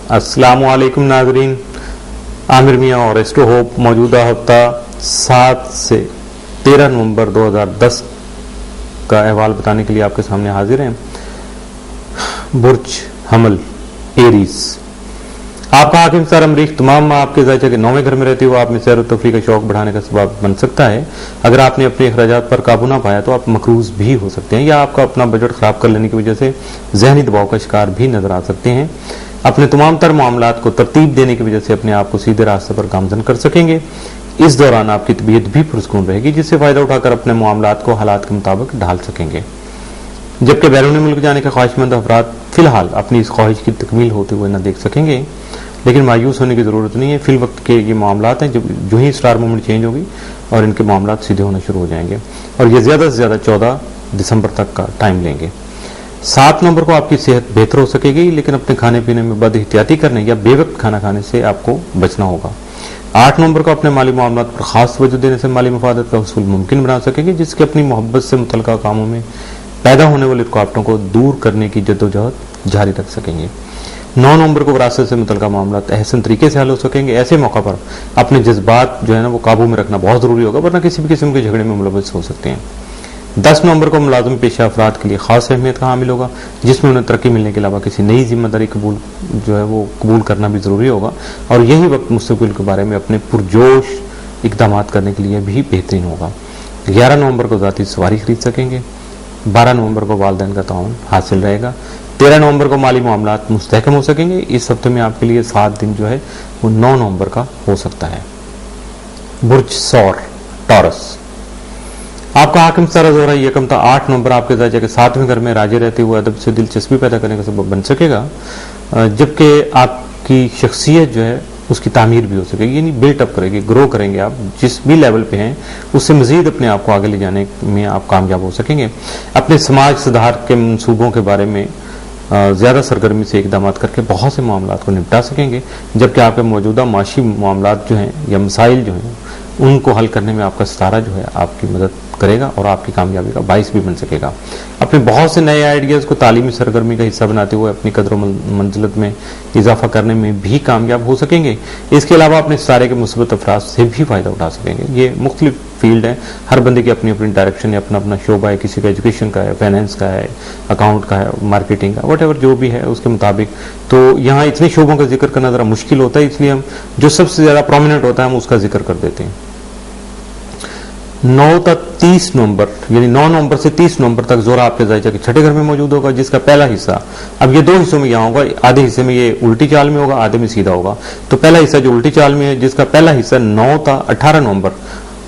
अस्सलामुअलैकुम नाज़रीन, आमिर मियाँ और एस्ट्रो होप मौजूदा हफ्ता 7 से 13 नवंबर 2010 का अहवाल बताने के लिए आपके सामने हाजिर हैं। बुर्ज हमल एरीज, आपका हाकिम सर अमरीक तमाम आपके ज़ायचे के 9वें घर में रहती हुआ आप में सैर तफरी का शौक बढ़ाने का सबब बन सकता है। अगर आपने अपने अखराजात पर काबू ना पाया तो आप मकरूज भी हो सकते हैं या आपका अपना बजट खराब कर लेने की वजह से जहनी दबाव का शिकार भी नजर आ सकते हैं। अपने तमाम तर मामलात को तरतीब देने की वजह से अपने आप को सीधे रास्ते पर गामजन कर सकेंगे। इस दौरान आपकी तबीयत भी पुरस्कून रहेगी, जिससे फायदा उठाकर अपने मामलात को हालात के मुताबिक ढाल सकेंगे। जबकि बैरून मुल्क जाने के ख्वाहिशमंद अफराद फिलहाल अपनी इस ख्वाहिश की तकमील होते हुए न देख सकेंगे, लेकिन मायूस होने की जरूरत नहीं है। फिल वक्त के ये मामलात हैं, जब जो ही स्टार मूवमेंट चेंज होगी और इनके मामलात सीधे होना शुरू हो जाएंगे और ये ज्यादा से ज्यादा 14 दिसंबर तक का टाइम लेंगे। 7 नवंबर को आपकी सेहत बेहतर हो सकेगी, लेकिन अपने खाने पीने में बद एहतियाती करने या बेवक्त खाना खाने से आपको बचना होगा। 8 नवंबर को अपने माली मामलात पर खास तवज्जो देने से माली मफादत का हसूल मुमकिन बना सकेंगे, जिसके अपनी मोहब्बत से मुतल्लिका कामों में पैदा होने वाले रुकावटों को दूर करने की जद्दोजहद जारी रख सकेंगे। 9 नवंबर को विरासत से मुतल्लिका मामलात अहसन तरीके से हल हो सकेंगे। ऐसे मौका पर अपने जज्बात जो है ना वो काबू में रखना बहुत जरूरी होगा, वरना किसी भी किस्म के झगड़े में मुलव्वस हो सकते हैं। 10 नवंबर को मुलाजिम पेशा अफराद के लिए खास अहमियत का हामिल होगा, जिसमें उन्हें तरक्की मिलने के अलावा किसी नई जिम्मेदारी कबूल करना भी जरूरी होगा और यही वक्त मुस्तकबिल के बारे में अपने पुरजोश इकदाम करने के लिए भी बेहतरीन होगा। 11 नवंबर को ज़ाती सवारी खरीद सकेंगे। 12 नवंबर को वालिदैन का ताउन हासिल रहेगा। 13 नवंबर को माली मामलात मुस्तहकम हो सकेंगे। इस हफ्ते में आपके लिए 7 दिन जो है वो 9 नवंबर का हो सकता है। बुर्ज सौर टॉरस, आपका हाकिम सारा जोरा यकम था 8 नवंबर आपके ज़ायचे के 7वें घर में राजे रहते हुए अदब से दिलचस्पी पैदा करने का सबब बन सकेगा, जबकि आपकी शख्सियत जो है उसकी तामीर भी हो सकेगी, यानी बिल्टअप करेगी, ग्रो करेंगे। आप जिस भी लेवल पे हैं उससे मजीद अपने आप को आगे ले जाने में आप कामयाब हो सकेंगे। अपने समाज सुधार के मनसूबों के बारे में ज्यादा सरगर्मी से इकदाम करके बहुत से मामलात को निपटा सकेंगे, जबकि आपके मौजूदा माशी मामलात जो हैं या मसाइल जो हैं उनको हल करने में आपका सितारा जो है आपकी मदद करेगा और आपकी कामयाबी का बाइस भी बन सकेगा। अपने बहुत से नए आइडियाज को तालीमी सरगर्मी का हिस्सा बनाते हुए अपनी कदर मंजिलत में इजाफा करने में भी कामयाब हो सकेंगे। इसके अलावा अपने सितारे के मुस्बत अफराज से भी फायदा उठा सकेंगे। ये मुख्तलिफ फील्ड है, हर बंदे की अपनी अपनी डायरेक्शन है, अपना अपना शोबा है, किसी का एजुकेशन का है, फाइनेंस का है, अकाउंट का है, मार्केटिंग का, वट एवर जो भी है उसके मुताबिक। तो यहाँ इतने शोबों का जिक्र करना जरा मुश्किल होता है, इसलिए हम जो सबसे ज्यादा प्रोमिनेंट होता है हम उसका जिक्र कर देते हैं। 9 तक 30 नवंबर यानी 9 नवंबर से 30 नवंबर तक जोरा आपके ज़ायचे के 6ठे घर में मौजूद होगा, जिसका पहला हिस्सा अब ये 2 हिस्सों में यहाँ होगा। आधे हिस्से में ये उल्टी चाल में होगा, आधे में सीधा होगा। तो पहला हिस्सा जो उल्टी चाल में है, जिसका पहला हिस्सा 9 था 18 नवंबर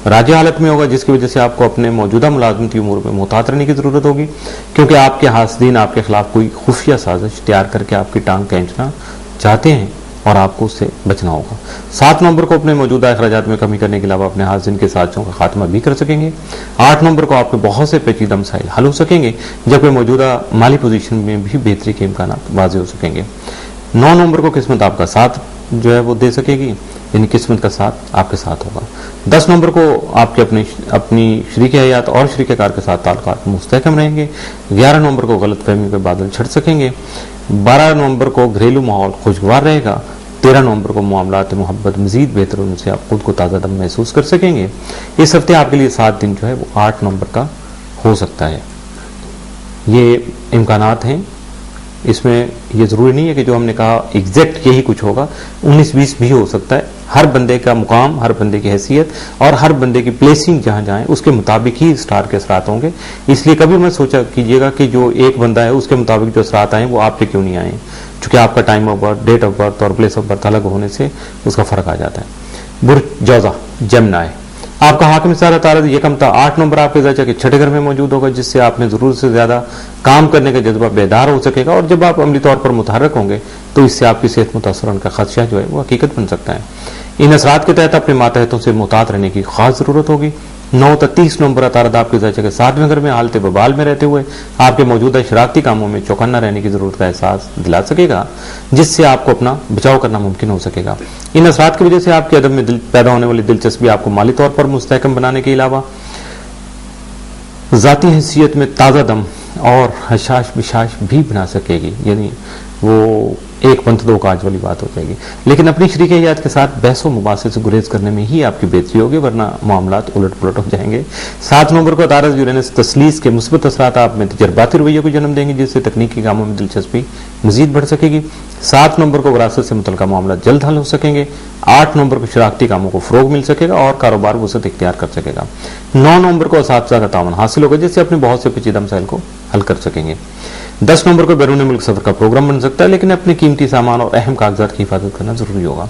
राजी हालत में होगा, जिसकी वजह से आपको अपने मौजूदा मुलाजमती उमूर में मुहतात रहने की जरूरत होगी, क्योंकि आपके हासदीन आपके खिलाफ कोई खुफिया साजिश तैयार करके आपकी टांग खींचना चाहते हैं और आपको उससे बचना होगा। 7 नवंबर को अपने मौजूदा अखराजात में कमी करने के अलावा अपने हासिल के साजिशों का खात्मा भी कर सकेंगे। 8 नवंबर को आपके बहुत से पेचीदा मसाइल हल हो सकेंगे, जबकि मौजूदा माली पोजीशन में भी बेहतरी के इम्कान वाज़े हो सकेंगे। 9 नवंबर को किस्मत आपका साथ जो है वो दे सकेगी, यानी किस्मत का साथ आपके साथ होगा। 10 नवंबर को आपके अपनी शरीक हयात और शरीक कार के साथ ताल्लुकात मुस्तहकम रहेंगे। 11 नवंबर को गलत फहमी के बादल छट सकेंगे। 12 नवंबर को घरेलू माहौल खुशगवार रहेगा। 13 नवंबर को मामलात मोहब्बत मजीद बेहतर होने से आप खुद को ताज़ा दम महसूस कर सकेंगे। इस हफ्ते आपके लिए 7 दिन जो है वो 8 नवंबर का हो सकता है। ये इम्कानात हैं, इसमें ये जरूरी नहीं है कि जो हमने कहा एग्जैक्ट यही कुछ होगा, 19-20 भी हो सकता है। हर बंदे का मुकाम, हर बंदे की हैसियत और हर बंदे की प्लेसिंग जहां जहां है उसके मुताबिक ही स्टार के असरात होंगे। इसलिए कभी मत सोचा कीजिएगा कि जो एक बंदा है उसके मुताबिक जो असरात आए वो आप पे क्यों नहीं आए, चूंकि आपका time of birth, date of birth और प्लेस ऑफ बर्थ अलग होने से उसका फर्क आ जाता है। बुर्ज जौजा जमनाय, आपका हाकिम सारा तारद यकम था 8 नवंबर आपके ज़ायचे के 6ठे घर में मौजूद होगा, जिससे आप में जरूरत से ज्यादा काम करने का जज्बा बेदार हो सकेगा और जब आप अमली तौर पर मुतहरक होंगे तो इससे आपकी सेहत मुतासर होने का खदशा जो है वो हकीकत बन सकता है। इन असरात के तहत अपने मातहतों से मुहतात रहने की खास जरूरत होगी। 9 तक 30 नवंबर अतारद आपके ज़ायचे के 7वें घर में हालत बबाल में रहते हुए आपके मौजूदा शरारती कामों में चौकन्ना रहने की जरूरत का एहसास दिला सकेगा, जिससे आपको अपना बचाव करना मुमकिन हो सकेगा। इन असरात की वजह से आपके अदब में पैदा होने वाली दिलचस्पी आपको माली तौर पर मुस्तहकम बनाने के अलावा जाती हैसियत में ताज़ा दम और हशाश बिशाश भी बना सकेगी, यानी वो एक पंथ दो काज वाली बात हो जाएगी। लेकिन अपनी शरीक हयात के साथ बहसों मुबासे से गुरेज करने में ही आपकी बेहतरी होगी, वरना मामलात उलट पुलट हो जाएंगे। 7 नवंबर को तारस यूरेनस तस्लीस के मुस्बत असरात आप में तजर्बाती रवैये को जन्म देंगे, जिससे तकनीकी कामों में दिलचस्पी मजीद बढ़ सकेगी। 7 नवंबर को विरासत से मुतल्लिका मामला जल्द हल हो सकेंगे। 8 नवंबर को शरारती कामों को फरोग मिल सकेगा और कारोबार वसअत इख्तियार कर सकेगा। 9 नवंबर को असातिज़ा का तावन हासिल होगा, जिससे अपने बहुत से पेचीदा मसाइल को हल कर सकेंगे। 10 नवंबर को बैरून मुल्क सफर का प्रोग्राम बन सकता है, लेकिन अपने कीमती सामान और अहम कागजात की हिफाजत करना जरूरी होगा।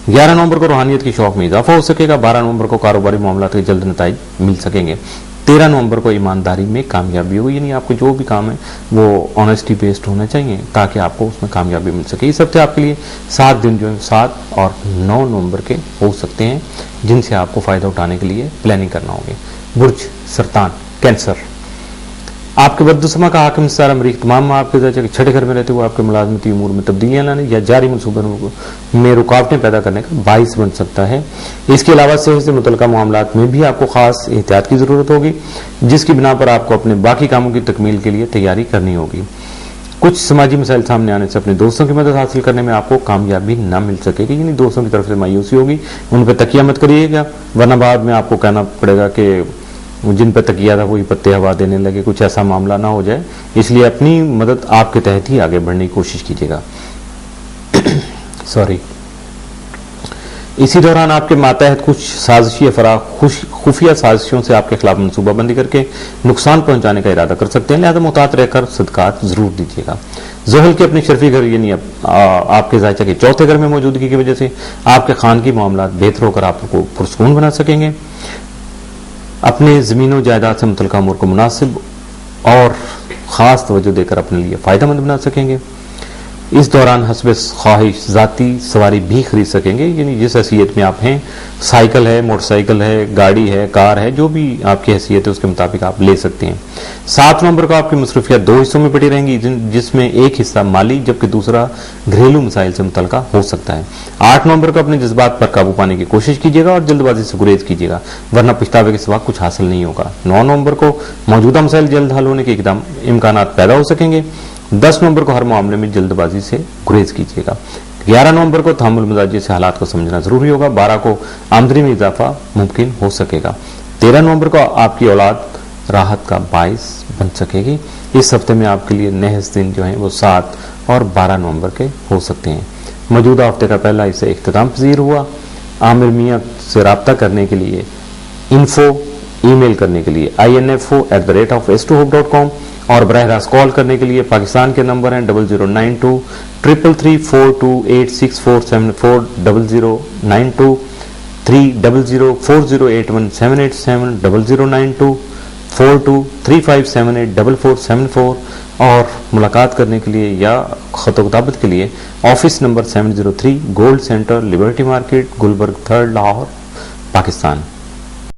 11 नवंबर को रूहानियत की शौक में इजाफा हो सकेगा। 12 नवंबर को कारोबारी मामलात के जल्द नताइज मिल सकेंगे। 13 नवंबर को ईमानदारी में कामयाबी होगी, यानी आपको जो भी काम है वो ऑनेस्टी बेस्ड होना चाहिए ताकि आपको उसमें कामयाबी मिल सके। इस हफ्ते आपके लिए 7 दिन जो है 7 और 9 नवंबर के हो सकते हैं, जिनसे आपको फायदा उठाने के लिए प्लानिंग करना होगी। बुर्ज सरतान कैंसर, आपके बददुस्मा का हाकिम सारा मरीख तमाम आपके दर्जे के छठे घर में रहते हुए आपके मुलाजमती उमूर में तब्दीलियां लाने या जारी मनसूबों में रुकावटें पैदा करने का बाइस बन सकता है। इसके अलावा सेहत से मुतल्लिका मामलात में भी आपको खास एहतियात की जरूरत होगी, जिसकी बिना पर आपको अपने बाकी कामों की तकमील के लिए तैयारी करनी होगी। कुछ समाजी मसाइल सामने आने से अपने दोस्तों की मदद हासिल करने में आपको कामयाबी न मिल सकेगी, यानी दोस्तों की तरफ से मायूसी होगी, उन पर तकिया मत करिएगा, वरना बाद में आपको कहना पड़ेगा कि जिन पर तकिया था वही पत्ते हवा देने लगे, कुछ ऐसा मामला ना हो जाए। इसलिए अपनी मदद आपके तहत ही आगे बढ़ने की कोशिश कीजिएगा। सॉरी। इसी दौरान आपके मातहत कुछ साजिशी अफराद खुफिया साजिशों से आपके खिलाफ मनसूबाबंदी करके नुकसान पहुंचाने का इरादा कर सकते हैं, लिहाजा मुहतात रहकर सदकात जरूर दीजिएगा। ज़ोहल के अपने शर्फी घर यानी आपके जायचा के चौथे घर में मौजूदगी की वजह से आपके खानगी मामलात बेहतर होकर आपको पुरसकून बना सकेंगे। अपने ज़मीनों जायदाद से मुतल्लिका उमूर को मुनासिब और ख़ास तवज्जो देकर अपने लिए फ़ायदेमंद बना सकेंगे। इस दौरान हस्ब ख्वाहिश ज़ाती सवारी भी खरीद सकेंगे, यानी जिस हैसियत में आप हैं, साइकिल है, मोटरसाइकिल है, गाड़ी है, कार है, जो भी आपकी हैसियत है उसके मुताबिक आप ले सकते हैं। 7 नवंबर को आपकी मसरूफियात 2 हिस्सों में बटी रहेंगी, जिसमें एक हिस्सा माली जबकि दूसरा घरेलू मसाइल से मुतल्लिका हो सकता है। 8 नवंबर को अपने जज्बात पर काबू पाने की कोशिश कीजिएगा और जल्दबाजी से गुरेज कीजिएगा, वरना पछतावे के सिवा कुछ हासिल नहीं होगा। 9 नवंबर को मौजूदा मसाइल जल्द हल होने के इम्कान पैदा हो सकेंगे। 10 नवंबर को हर मामले में जल्दबाजी से गुरेज कीजिएगा। 11 नवंबर को तहम्मुल मिजाजी से हालात को समझना जरूरी होगा। 12 को आमदनी में इजाफा मुमकिन हो सकेगा। 13 नवंबर को आपकी औलाद राहत का बाइस बन सकेगी। इस हफ्ते में आपके लिए नेहस दिन जो है वो 7 और 12 नवंबर के हो सकते हैं। मौजूदा हफ्ते का पहला इसे इख्तिताम पजीर हुआ। आमिर मियां से रब्ता करने के लिए इन्फो ईमेल करने के लिए info@s2hope.com और बराह रास्त कॉल करने के लिए पाकिस्तान के नंबर हैं 0092 333 428647 0092 300 4081 787 0092 423578 4474 और मुलाकात करने के लिए या खत-ओ-किताबत के लिए office number 703 Gold Centre Liberty Market Gulberg 3rd Lahore Pakistan.